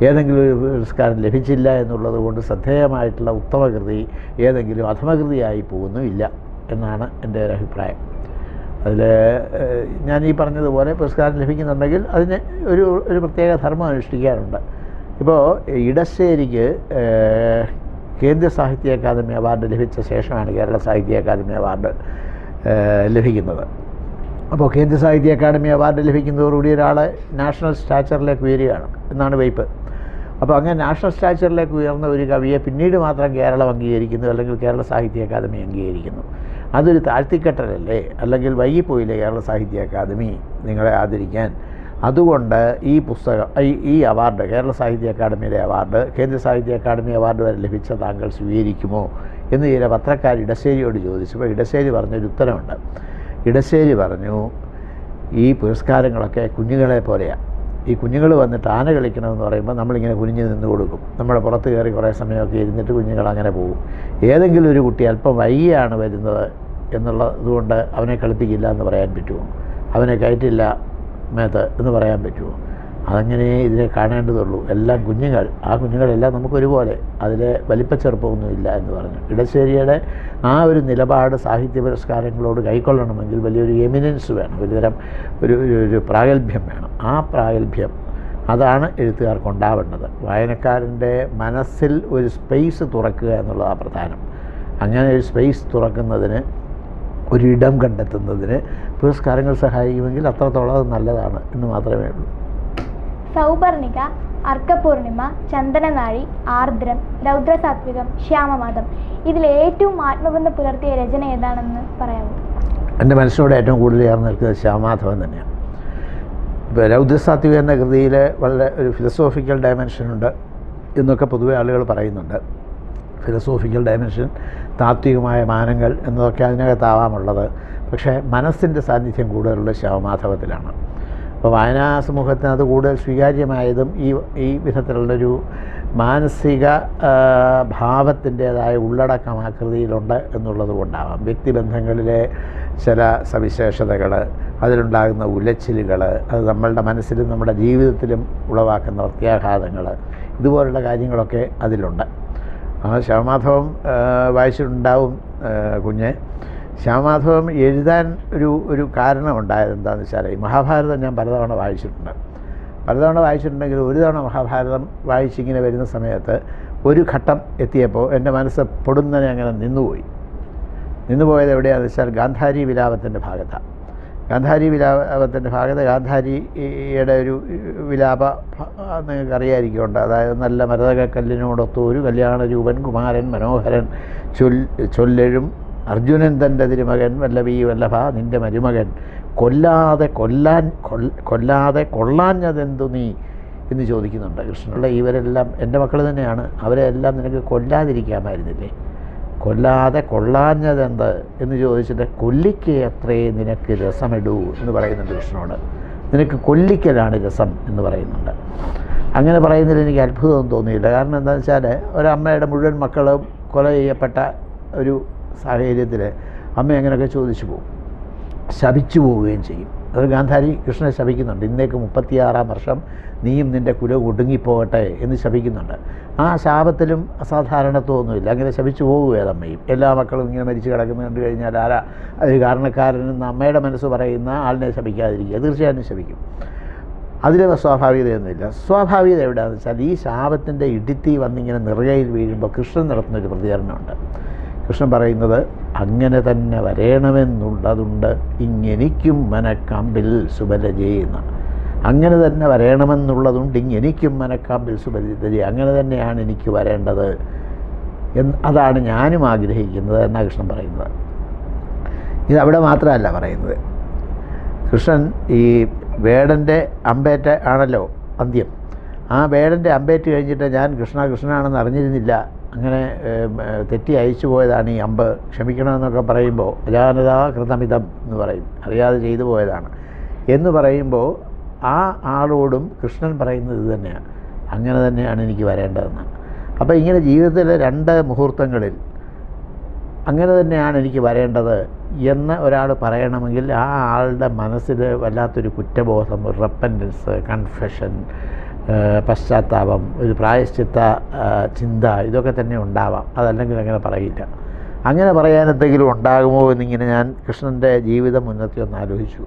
ഏതെങ്കിലും ഒരു പുരസ്കാരം ലഭിച്ചില്ല എന്നുള്ളത് കൊണ്ട് ശ്രദ്ധേയമായിട്ടുള്ള ഉത്തമ കൃതി ഏതെങ്കിലും അധമകൃതിയായി പോകുന്നുമില്ല എന്നാണ് എൻ്റെ ഒരു അഭിപ്രായം. അതിൽ ഞാൻ ഈ പറഞ്ഞതുപോലെ പുരസ്കാരം ലഭിക്കുന്നുണ്ടെങ്കിൽ അതിന് ഒരു പ്രത്യേക ധർമ്മം അനുഷ്ഠിക്കാറുണ്ട്. ഇപ്പോൾ ഇടശ്ശേരിക്ക് കേന്ദ്ര സാഹിത്യ അക്കാദമി അവാർഡ് ലഭിച്ച ശേഷമാണ് കേരള സാഹിത്യ അക്കാദമി അവാർഡ് ലഭിക്കുന്നത്. അപ്പോൾ കേന്ദ്ര സാഹിത്യ അക്കാദമി അവാർഡ് ലഭിക്കുന്നതോടുകൂടി ഒരാളെ നാഷണൽ സ്റ്റാച്ചറിലേക്ക് ഉയരുകയാണ് എന്നാണ് വയ്പ്പ്. അപ്പോൾ അങ്ങനെ നാഷണൽ സ്റ്റാച്ചറിലേക്ക് ഉയർന്ന ഒരു കവിയെ പിന്നീട് മാത്രം കേരളം അംഗീകരിക്കുന്നു, അല്ലെങ്കിൽ കേരള സാഹിത്യ അക്കാദമി അംഗീകരിക്കുന്നു. അതൊരു താഴ്ത്തിക്കെട്ടലല്ലേ? അല്ലെങ്കിൽ വൈകിപ്പോയില്ലേ കേരള സാഹിത്യ അക്കാദമി നിങ്ങളെ ആദരിക്കാൻ? അതുകൊണ്ട് ഈ പുസ്തകം, ഈ അവാർഡ്, കേരള സാഹിത്യ അക്കാദമിയുടെ അവാർഡ്, കേന്ദ്ര സാഹിത്യ അക്കാദമി അവാർഡ് വരെ ലഭിച്ച താങ്കൾ സ്വീകരിക്കുമോ എന്ന് ചില പത്രക്കാർ ഇടശ്ശേരിയോട് ചോദിച്ചപ്പോൾ ഇടശ്ശേരി പറഞ്ഞൊരു ഉത്തരമുണ്ട്. ഇടശ്ശേരി പറഞ്ഞു, ഈ പുരസ്കാരങ്ങളൊക്കെ കുഞ്ഞുങ്ങളെ പോലെയാണ്. ഈ കുഞ്ഞുങ്ങൾ വന്നിട്ട് ആന കളിക്കണമെന്ന് പറയുമ്പോൾ നമ്മളിങ്ങനെ കുനിഞ്ഞ് നിന്ന് കൊടുക്കും. നമ്മുടെ പുറത്ത് കയറി കുറേ സമയമൊക്കെ ഇരുന്നിട്ട് കുഞ്ഞുങ്ങൾ അങ്ങനെ പോകും. ഏതെങ്കിലും ഒരു കുട്ടി അല്പം വൈകിയാണ് വരുന്നത് എന്നുള്ളതുകൊണ്ട് അവനെ കളിപ്പിക്കില്ല എന്ന് പറയാൻ പറ്റുമോ? അവനെ കയറ്റില്ല മേത്ത് എന്ന് പറയാൻ പറ്റുമോ? അതങ്ങനെ ഇതിനെ കാണേണ്ടതുള്ളൂ. എല്ലാം കുഞ്ഞുങ്ങൾ, ആ കുഞ്ഞുങ്ങളെല്ലാം നമുക്കൊരുപോലെ, അതിൽ വലിപ്പച്ചെറുപ്പമൊന്നുമില്ല എന്ന് പറഞ്ഞു. ഇടശ്ശേരിയുടെ ആ ഒരു നിലപാട് സാഹിത്യ പുരസ്കാരങ്ങളോട് കൈക്കൊള്ളണമെങ്കിൽ വലിയൊരു എമിനൻസ് വേണം, ഒരുതരം ഒരു പ്രാഗൽഭ്യം വേണം. ആ പ്രാഗൽഭ്യം അതാണ് എഴുത്തുകാർക്കുണ്ടാവേണ്ടത്. വായനക്കാരൻ്റെ മനസ്സിൽ ഒരു സ്പേസ് തുറക്കുക എന്നുള്ളതാണ് പ്രധാനം. അങ്ങനെ ഒരു സ്പേസ് തുറക്കുന്നതിന്, ഒരിടം കണ്ടെത്തുന്നതിന് പുരസ്കാരങ്ങൾ സഹായിക്കുമെങ്കിൽ അത്രത്തോളം അത് നല്ലതാണ് എന്ന് മാത്രമേ ഉള്ളൂ. സൗപർണിക, അർക്കപൂർണിമ, ചന്ദനനാഴി, ആർദ്രം, രൗദ്രസാത്വികം, ശ്യാമമാധം, ഇതിലേറ്റവും ആത്മബന്ധം പുലർത്തിയ രചന ഏതാണെന്ന് പറയാമോ? എൻ്റെ മനസ്സിനോട് ഏറ്റവും കൂടുതൽ ചേർന്ന് നിൽക്കുന്നത് ശ്യാമമാധവൻ തന്നെയാണ്. ഇപ്പോൾ രൗദ്രസാത്വികം എന്ന കൃതിയിൽ വളരെ ഒരു ഫിലോസോഫിക്കൽ ഡയമെൻഷനുണ്ട് എന്നൊക്കെ പൊതുവെ ആളുകൾ പറയുന്നുണ്ട്. ഫിലോസോഫിക്കൽ ഡയമെൻഷൻ, താത്വികമായ മാനങ്ങൾ എന്നതൊക്കെ അതിനകത്താവാമുള്ളത്. പക്ഷേ മനസ്സിൻ്റെ സാന്നിധ്യം കൂടുതലുള്ള ശ്യാമമാധവത്തിലാണ്. അപ്പോൾ വായനാ സമൂഹത്തിന് അത് കൂടുതൽ സ്വീകാര്യമായതും ഈ വിധത്തിലുള്ളൊരു മാനസിക ഭാവത്തിൻ്റേതായ ഉള്ളടക്കം ആ കൃതിയിലുണ്ട് എന്നുള്ളത് കൊണ്ടാവാം. വ്യക്തിബന്ധങ്ങളിലെ ചില സവിശേഷതകൾ, അതിലുണ്ടാകുന്ന ഉലച്ചിലുകൾ, അത് നമ്മളുടെ മനസ്സിലും നമ്മുടെ ജീവിതത്തിലും ഉളവാക്കുന്ന പ്രത്യാഘാതങ്ങൾ, ഇതുപോലുള്ള കാര്യങ്ങളൊക്കെ അതിലുണ്ട്. ശ്യാമമാധവം വായിച്ചിട്ടുണ്ടാവും കുഞ്ഞ്. ശ്യാമമാധവം എഴുതാൻ ഒരു കാരണമുണ്ടായത് എന്താണെന്ന് വെച്ചാൽ, ഈ മഹാഭാരതം ഞാൻ പലതവണ വായിച്ചിട്ടുണ്ടെങ്കിൽ ഒരു തവണ മഹാഭാരതം വായിച്ചിങ്ങനെ വരുന്ന സമയത്ത് ഒരു ഘട്ടം എത്തിയപ്പോൾ എൻ്റെ മനസ്സ് പൊടുന്നനെ അങ്ങനെ നിന്നുപോയത് എവിടെയാണെന്ന് വെച്ചാൽ ഗാന്ധാരി വിലാപത്തിൻ്റെ ഭാഗത്താണ്. ഗാന്ധാരി വിലാപത്തിൻ്റെ ഭാഗത്ത് ഗാന്ധാരിയുടെ ഒരു വിലാപ നിങ്ങൾക്കറിയായിരിക്കുന്നുണ്ട്. അതായത് നല്ല മരതകക്കല്ലിനോടൊത്തു ഒരു കല്യാണരൂപൻ കുമാരൻ മനോഹരൻ ചൊല്ലെഴും അർജുനൻ തൻ്റെ തിരുമകൻ വല്ലഭീ വല്ലഭ നിൻ്റെ മരുമകൻ കൊല്ലാതെ കൊള്ളാഞ്ഞതെന്തു നീ എന്ന് ചോദിക്കുന്നുണ്ട് കൃഷ്ണനുള്ള. ഇവരെല്ലാം എൻ്റെ മക്കൾ തന്നെയാണ്, അവരെല്ലാം നിനക്ക് കൊല്ലാതിരിക്കാമായിരുന്നില്ലേ? കൊല്ലാതെ കൊള്ളാഞ്ഞതെന്ത് എന്ന് ചോദിച്ചിട്ട് കൊല്ലിക്ക് അത്രേ നിനക്ക് രസമിടൂ എന്ന് പറയുന്നുണ്ട് കൃഷ്ണനോട്. നിനക്ക് കൊല്ലിക്കലാണ് രസം എന്ന് പറയുന്നുണ്ട്. അങ്ങനെ പറയുന്നതിൽ എനിക്ക് അത്ഭുതമൊന്നും തോന്നിയില്ല. കാരണം എന്താണെന്ന് വെച്ചാൽ, ഒരമ്മയുടെ മുഴുവൻ മക്കളും കൊല ചെയ്യപ്പെട്ട ഒരു സാഹചര്യത്തിൽ അമ്മ അങ്ങനെയൊക്കെ ചോദിച്ചു പോകും, ശപിച്ചു പോവുകയും ചെയ്യും. അത് ഗാന്ധാരി കൃഷ്ണനെ ശപിക്കുന്നുണ്ട്. ഇന്നേക്ക് 36-ാം വർഷം നീയും നിൻ്റെ കുലവും ഒടുങ്ങിപ്പോകട്ടെ എന്ന് ശപിക്കുന്നുണ്ട്. ആ ശാപത്തിലും അസാധാരണത്വമൊന്നുമില്ല. അങ്ങനെ ശപിച്ചു പോവുകയമ്മയും. എല്ലാ മക്കളും ഇങ്ങനെ മരിച്ചു കിടക്കുന്നത് കണ്ടു കഴിഞ്ഞാൽ ആരാ അതിന് കാരണക്കാരനെന്ന് അമ്മയുടെ മനസ്സ് പറയുന്ന ആളിനെ ശപിക്കാതിരിക്കുക, തീർച്ചയായിട്ടും ശപിക്കും. അതിൽ സ്വാഭാവികതയൊന്നുമില്ല. സ്വാഭാവികത എവിടെയാണെന്ന് വെച്ചാൽ, ഈ ശാപത്തിൻ്റെ ഇടിത്തി വന്നിങ്ങനെ നിറകയിൽ വീഴുമ്പോൾ കൃഷ്ണൻ നടത്തുന്നൊരു പ്രതികരണമുണ്ട്. കൃഷ്ണൻ പറയുന്നത്, അങ്ങനെ തന്നെ വരേണമെന്നുള്ളതുണ്ട് ഇങ്ങെനിക്കും മനക്കാമ്പിൽ സുബലജയെന്ന്. അങ്ങനെ തന്നെ വരണമെന്നുള്ളതുണ്ട് ഇങ്ങെനിക്കും മനക്കാമ്പിൽ സുബലജ. അങ്ങനെ തന്നെയാണ് എനിക്ക് വരേണ്ടത്, അതാണ് ഞാനും ആഗ്രഹിക്കുന്നത് എന്നാണ് കൃഷ്ണൻ പറയുന്നത്. ഇതവിടെ മാത്രമല്ല പറയുന്നത്. കൃഷ്ണൻ ഈ വേടൻ്റെ അമ്പേറ്റ ആണല്ലോ അന്ത്യം. ആ വേടൻ്റെ അമ്പേറ്റ് കഴിഞ്ഞിട്ട് ഞാൻ കൃഷ്ണനാണെന്ന് അറിഞ്ഞിരുന്നില്ല, അങ്ങനെ തെറ്റി അയച്ചു പോയതാണ് ഈ അമ്പ്, ക്ഷമിക്കണമെന്നൊക്കെ പറയുമ്പോൾ അജാനതാ കൃതമിതം എന്ന് പറയും, അറിയാതെ ചെയ്തു പോയതാണ് എന്ന് പറയുമ്പോൾ ആ ആളോടും കൃഷ്ണൻ പറയുന്നത് ഇത് തന്നെയാണ്, അങ്ങനെ തന്നെയാണ് എനിക്ക് വരേണ്ടതെന്ന്. അപ്പോൾ ഇങ്ങനെ ജീവിതത്തിലെ 2 മുഹൂർത്തങ്ങളിൽ അങ്ങനെ തന്നെയാണ് എനിക്ക് വരേണ്ടത് എന്ന് ഒരാൾ പറയണമെങ്കിൽ ആ ആളുടെ മനസ്സിൽ വല്ലാത്തൊരു കുറ്റബോധം, ഒരു റെപ്പൻറ്റൻസ്, കൺഫെഷൻ, പശ്ചാത്താപം, ഒരു പ്രായശ്ചിത്ത ചിന്ത, ഇതൊക്കെ തന്നെ ഉണ്ടാവാം. അതല്ലെങ്കിൽ അങ്ങനെ പറയില്ല. അങ്ങനെ പറയാൻ എന്തെങ്കിലും ഉണ്ടാകുമോ എന്നിങ്ങനെ ഞാൻ കൃഷ്ണൻ്റെ ജീവിതം മുന്നത്തെ ഒന്ന് ആലോചിച്ചു.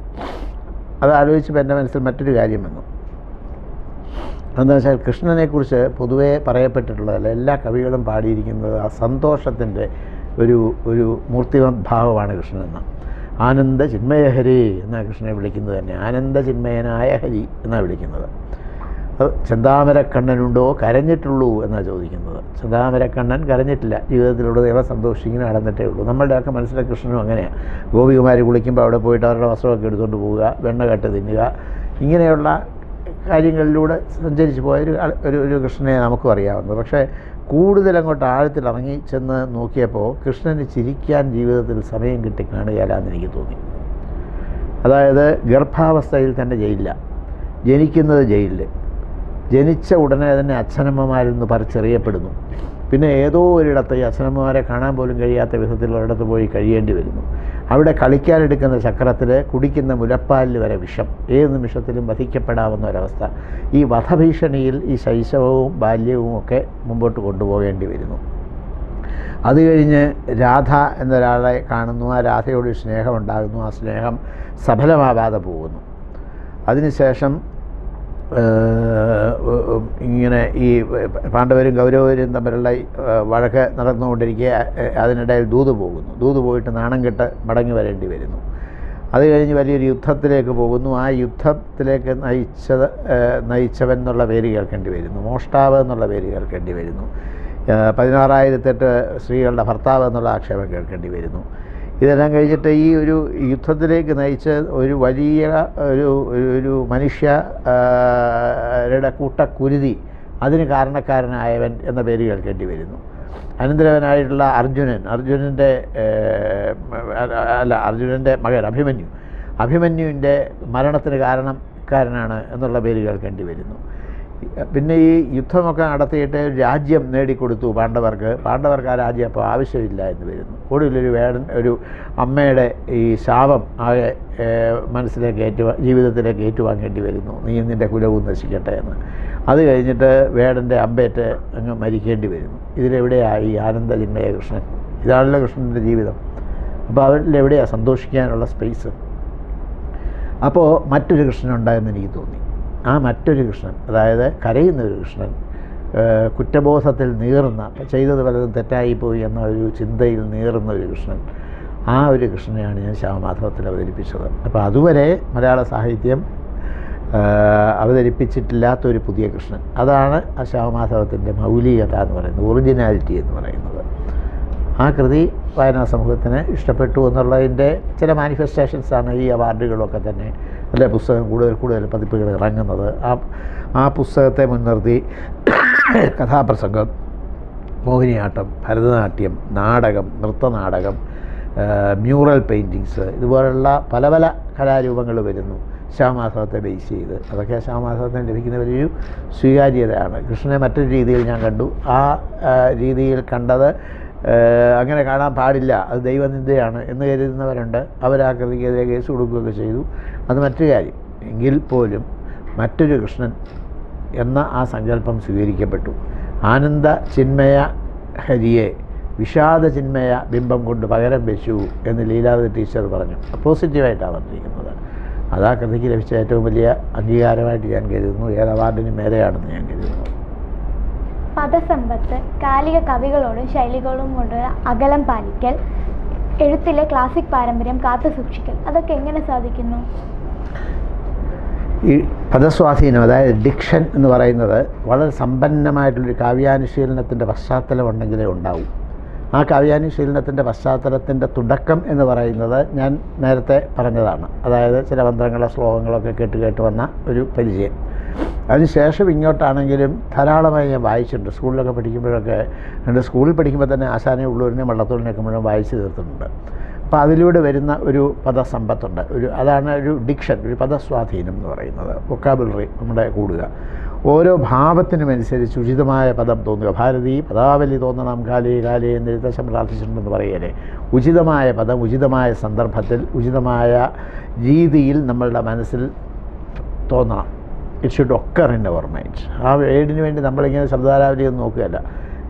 അത് ആലോചിച്ചപ്പോൾ എൻ്റെ മനസ്സിൽ മറ്റൊരു കാര്യം വന്നു. എന്താണെന്ന് വെച്ചാൽ, കൃഷ്ണനെക്കുറിച്ച് പൊതുവേ പറയപ്പെട്ടിട്ടുള്ളതല്ല, എല്ലാ കവികളും പാടിയിരിക്കുന്നത് ആ സന്തോഷത്തിൻ്റെ ഒരു മൂർത്തിമത് ഭാവമാണ് കൃഷ്ണനെന്ന്. ആനന്ദ ചിന്മയ ഹരി എന്നാണ് കൃഷ്ണനെ വിളിക്കുന്നത് തന്നെ. ആനന്ദ ചിന്മയനായ ഹരി എന്നാണ് വിളിക്കുന്നത്. അത് ചെന്താമരക്കണ്ണനുണ്ടോ കരഞ്ഞിട്ടുള്ളൂ എന്നാണ് ചോദിക്കുന്നത്. ചെന്താമരക്കണ്ണൻ കരഞ്ഞിട്ടില്ല, ജീവിതത്തിലുടനീളം സന്തോഷിങ്ങനെ നടന്നിട്ടേ ഉള്ളൂ. നമ്മളുടെയൊക്കെ മനസ്സിലെ കൃഷ്ണനും അങ്ങനെയാണ്. ഗോപികുമാരി കുളിക്കുമ്പോൾ അവിടെ പോയിട്ട് അവരുടെ വസ്ത്രമൊക്കെ എടുത്തുകൊണ്ട് പോവുക, വെണ്ണ കട്ട് തിന്നുക, ഇങ്ങനെയുള്ള കാര്യങ്ങളിലൂടെ സഞ്ചരിച്ച് പോയൊരു കൃഷ്ണനെ നമുക്കും അറിയാവുന്നത്. പക്ഷേ കൂടുതൽ അങ്ങോട്ട് ആഴത്തിലിറങ്ങി ചെന്ന് നോക്കിയപ്പോൾ കൃഷ്ണന് ചിരിക്കാൻ ജീവിതത്തിൽ സമയം കിട്ടി കാണുകയില്ലെന്ന് എനിക്ക് തോന്നി. അതായത് ഗർഭാവസ്ഥയിൽ തന്നെ ജയിലില്ല, ജനിക്കുന്നത് ജയിലിൽ, ജനിച്ച ഉടനെ തന്നെ അച്ഛനമ്മമാരിൽ നിന്ന് പറിച്ചെറിയപ്പെടുന്നു. പിന്നെ ഏതോ ഒരിടത്ത് ഈ അച്ഛനമ്മമാരെ കാണാൻ പോലും കഴിയാത്ത വിധത്തിൽ ഒരിടത്ത് പോയി കഴിയേണ്ടി വരുന്നു. അവിടെ കളിക്കാനെടുക്കുന്ന ചക്രത്തിൽ കുടിക്കുന്ന മുലപ്പാലിൽ വരെ വിഷം, ഏത് നിമിഷത്തിലും വധിക്കപ്പെടാവുന്ന ഒരവസ്ഥ. ഈ വധഭീഷണിയിൽ ഈ ശൈശവവും ബാല്യവും ഒക്കെ മുമ്പോട്ട് കൊണ്ടുപോകേണ്ടി വരുന്നു. അത് കഴിഞ്ഞ് രാധ എന്നൊരാളെ കാണുന്നു, ആ രാധയോട് സ്നേഹമുണ്ടാകുന്നു, ആ സ്നേഹം സഫലമാവാതെ പോകുന്നു. അതിനുശേഷം ഇങ്ങനെ ഈ പാണ്ഡവരും കൗരവരും തമ്മിലുള്ള വഴക്ക് നടന്നുകൊണ്ടിരിക്കുക, അതിനിടയിൽ ദൂത് പോകുന്നു. ദൂത് പോയിട്ട് നാണം കെട്ട് മടങ്ങി വരേണ്ടി വരുന്നു. അത് കഴിഞ്ഞ് വലിയൊരു യുദ്ധത്തിലേക്ക് പോകുന്നു. ആ യുദ്ധത്തിലേക്ക് നയിച്ചവൻ എന്നുള്ള പേര് കേൾക്കേണ്ടി വരുന്നു. മോഷ്ടാവ് എന്നുള്ള പേര് കേൾക്കേണ്ടി വരുന്നു. 16,008 സ്ത്രീകളുടെ ഭർത്താവ് എന്നുള്ള ആക്ഷേപം കേൾക്കേണ്ടി വരുന്നു. ഇതെല്ലാം കഴിഞ്ഞിട്ട് ഈ ഒരു യുദ്ധത്തിലേക്ക് നയിച്ച ഒരു വലിയ ഒരു മനുഷ്യരുടെ കൂട്ടക്കുരുതി, അതിന് കാരണക്കാരനായവൻ എന്ന പേര് കേൾക്കേണ്ടി വരുന്നു. അനന്തരവനായിട്ടുള്ള അർജുനൻ്റെ മകൻ അഭിമന്യുവിൻ്റെ മരണത്തിന് കാരണക്കാരനാണ് എന്നുള്ള പേര് കേൾക്കേണ്ടി വരുന്നു. പിന്നെ ഈ യുദ്ധമൊക്കെ നടത്തിയിട്ട് രാജ്യം നേടിക്കൊടുത്തു പാണ്ഡവർക്ക് ആ രാജ്യം അപ്പോൾ ആവശ്യമില്ല എന്ന് വരുന്നു. ഒടുവിലൊരു ഒരു അമ്മയുടെ ഈ ശാപം ആകെ ജീവിതത്തിലേക്ക് ഏറ്റുവാങ്ങേണ്ടി വരുന്നു. നീ നിൻ്റെ കുലവും നശിക്കട്ടെ എന്ന്. അത് കഴിഞ്ഞിട്ട് വേടൻ്റെ അമ്പേറ്റ് അങ്ങ് മരിക്കേണ്ടി വരുന്നു. ഇതിലെവിടെയാണ് ഈ ആനന്ദജിന്മയ കൃഷ്ണൻ? ഇതാണല്ലോ കൃഷ്ണൻ്റെ ജീവിതം. അപ്പോൾ അവരിലെവിടെയാണ് സന്തോഷിക്കാനുള്ള സ്പേസ്? അപ്പോൾ മറ്റൊരു കൃഷ്ണനുണ്ടായെന്ന് എനിക്ക് തോന്നി. ആ മറ്റൊരു കൃഷ്ണൻ, അതായത് കരയുന്നൊരു കൃഷ്ണൻ, കുറ്റബോധത്തിൽ നീറുന്ന, ചെയ്തത് പലതും തെറ്റായിപ്പോയി എന്ന ഒരു ചിന്തയിൽ നീറുന്ന ഒരു കൃഷ്ണൻ, ആ ഒരു കൃഷ്ണനെയാണ് ഞാൻ ശ്യാമമാധവത്തിൽ അവതരിപ്പിച്ചത്. അപ്പോൾ അതുവരെ മലയാള സാഹിത്യം അവതരിപ്പിച്ചിട്ടില്ലാത്തൊരു പുതിയ കൃഷ്ണൻ, അതാണ് ആ ശ്യാമമാധവത്തിൻ്റെ മൗലികത എന്ന് പറയുന്നത്, ഒറിജിനാലിറ്റി എന്ന് പറയുന്നത്. ആ കൃതി വായനാ സമൂഹത്തിന് ഇഷ്ടപ്പെട്ടു എന്നുള്ളതിൻ്റെ ചില മാനിഫെസ്റ്റേഷൻസാണ് ഈ അവാർഡുകളൊക്കെ തന്നെ. അല്ലെ പുസ്തകം കൂടുതൽ പതിപ്പുകൾ ഇറങ്ങുന്നത്. ആ പുസ്തകത്തെ മുൻനിർത്തി കഥാപ്രസംഗം, മോഹിനിയാട്ടം, ഭരതനാട്യം, നാടകം, നൃത്തനാടകം, മ്യൂറൽ പെയിൻറ്റിങ്സ്, ഇതുപോലുള്ള പല പല കലാരൂപങ്ങൾ വരുന്നു ശ്യാമമാധവത്തെ ബേസ് ചെയ്ത്. അതൊക്കെ ശ്യാമമാധവത്തിന് ലഭിക്കുന്ന വലിയൊരു സ്വീകാര്യതയാണ്. കൃഷ്ണനെ മറ്റൊരു രീതിയിൽ ഞാൻ കണ്ടു. ആ രീതിയിൽ കണ്ടത് അങ്ങനെ കാണാൻ പാടില്ല, അത് ദൈവനിന്ദയാണ് എന്ന് കരുതുന്നവരുണ്ട്. അവർ ആ കൃതിക്കെതിരെ കേസ് കൊടുക്കുകയൊക്കെ ചെയ്തു. അത് മറ്റൊരു കാര്യം. എങ്കിൽ പോലും മറ്റൊരു കൃഷ്ണൻ എന്ന ആ സങ്കല്പം സ്വീകരിക്കപ്പെട്ടു. ആനന്ദ ചിന്മയ ഹരിയെ വിഷാദ ചിന്മയ ബിംബം കൊണ്ട് പകരം വെച്ചു എന്ന് ലീലാവതി ടീച്ചർ പറഞ്ഞു. പോസിറ്റീവായിട്ടാണ് പറഞ്ഞിരിക്കുന്നത്. അത് ആ കൃതിക്ക് ലഭിച്ച ഏറ്റവും വലിയ അംഗീകാരമായിട്ട് ഞാൻ കരുതുന്നു. ഏത് അവാർഡിന് മേലെയാണെന്ന് ഞാൻ കരുതുന്നു. പദസമ്പത്ത്, കാലിക കവികളോടും ശൈലികളോടും കൊണ്ടുള്ള അകലം പാലിക്കൽ, എഴുത്തിലെ ക്ലാസിക് പാരമ്പര്യം കാത്തു സൂക്ഷിക്കൽ, അതൊക്കെ എങ്ങനെ സാധിക്കുന്നു? ഈ പദസ്വാധീനം, അതായത് ഡിക്ഷൻ എന്ന് പറയുന്നത് വളരെ സമ്പന്നമായിട്ടുള്ളൊരു കാവ്യാനുശീലനത്തിൻ്റെ പശ്ചാത്തലം ഉണ്ടെങ്കിലേ ഉണ്ടാവും. ആ കാവ്യാനുശീലനത്തിൻ്റെ പശ്ചാത്തലത്തിൻ്റെ തുടക്കം എന്ന് പറയുന്നത് ഞാൻ നേരത്തെ പറഞ്ഞതാണ്. അതായത് ചില മന്ത്രങ്ങളോ ശ്ലോകങ്ങളൊക്കെ കേട്ട് വന്ന ഒരു പരിചയം. അതിനുശേഷം ഇങ്ങോട്ടാണെങ്കിലും ധാരാളമായി ഞാൻ വായിച്ചിട്ടുണ്ട്. സ്കൂളിലൊക്കെ പഠിക്കുമ്പോഴൊക്കെ, സ്കൂളിൽ പഠിക്കുമ്പോൾ തന്നെ ആശാനെ ഉള്ളൂരിനെ വള്ളത്തോളിനെയൊക്കെ മുഴുവൻ വായിച്ച് തീർത്തിട്ടുണ്ട്. അപ്പോൾ അതിലൂടെ വരുന്ന ഒരു പദസമ്പത്തുണ്ട്. അതാണ് ഒരു ഡിക്ഷൻ, ഒരു പദസ്വാധീനം എന്ന് പറയുന്നത്. വൊക്കാബുലറി നമ്മുടെ കൂടുക, ഓരോ ഭാവത്തിനുമനുസരിച്ച് ഉചിതമായ പദം തോന്നുക. ഭാരതി പദാവലി തോന്നണം കാലേ കാലേ എന്ന് എഴുത്തച്ഛൻ പ്രാർത്ഥിച്ചിട്ടുണ്ടെന്ന് പറയലേ. ഉചിതമായ പദം ഉചിതമായ സന്ദർഭത്തിൽ ഉചിതമായ രീതിയിൽ നമ്മളുടെ മനസ്സിൽ തോന്നണം. It should occur in our mind. ആ വേർഡിന് വേണ്ടി നമ്മളിങ്ങനെ ശബ്ദാരാവലി ഒന്നും നോക്കുകയല്ല.